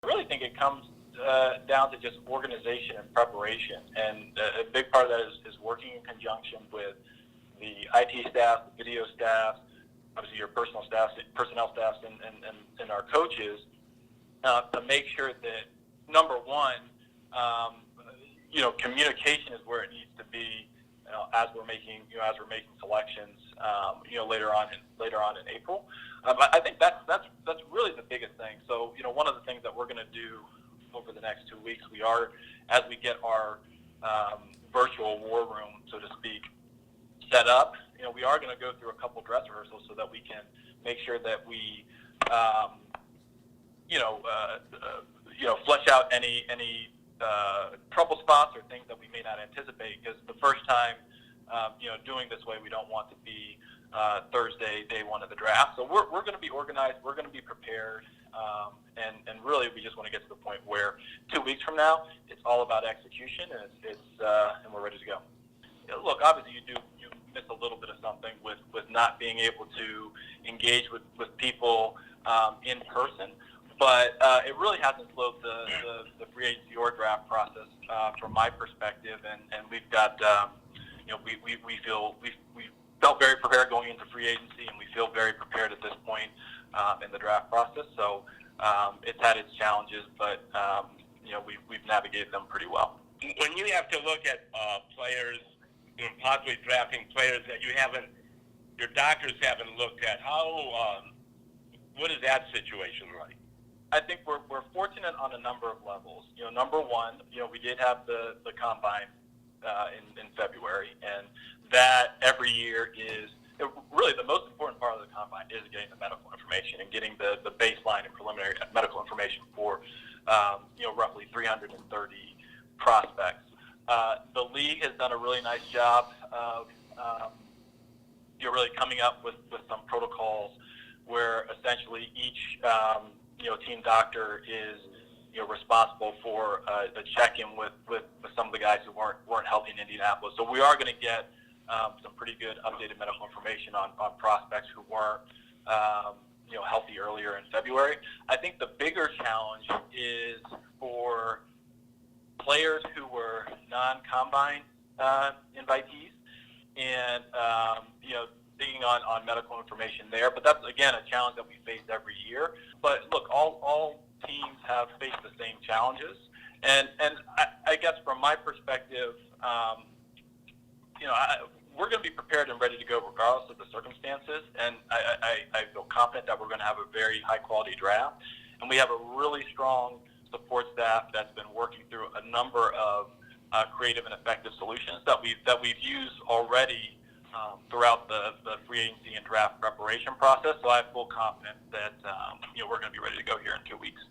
I really think it comes down to just organization and preparation, and a big part of that is working in conjunction with the IT staff, the video staff, obviously your personnel staffs, and our coaches to make sure that number one, communication is where it needs to be as we're making selections, later on in April. I think that's really the biggest thing. So one of the things that we're going to do over the next 2 weeks, as we get our virtual war room, so to speak, set up, we are going to go through a couple dress rehearsals so that we can make sure that we, flesh out any trouble spots or things that we may not anticipate. Because the first time, doing this way, we don't want to be Thursday, day one of the draft. So we're going to be organized. We're going to be prepared. And really, we just want to get to the point where 2 weeks from now, it's all about execution, and and we're ready to go. Look, obviously, you miss a little bit of something with not being able to engage with people in person, but it really hasn't slowed the free agency or draft process from my perspective, and we've got we felt very prepared going into free agency, and we feel very prepared at this point in the draft process. So it's had its challenges, but we've navigated them pretty well. When you have to look at players, possibly drafting players that your doctors haven't looked at, what is that situation like? I think we're fortunate on a number of levels. Number one, we did have the combine in February, and that every year is really the most important part of the combine is getting the medical information and getting the baseline and preliminary medical information for roughly 330 prospects. The league has done a really nice job of really coming up with some protocols where essentially each team doctor is responsible for the check-in with some of the guys who weren't healthy in Indianapolis. So we are going to get some pretty good updated medical information on prospects who weren't healthy earlier in February. I think the bigger challenge is for players who were non-combine invitees, and digging on medical information there. But that's, again, a challenge that we face every year. But look, all teams have faced the same challenges, and I guess from my perspective, we're going to be prepared and ready to go regardless of the circumstances, and I feel confident that we're going to have a very high-quality draft, and we have a really strong support staff that's been working through a number of creative and effective solutions that we've used already throughout the free agency and draft preparation process. So I have full confidence that we're going to be ready to go here in 2 weeks.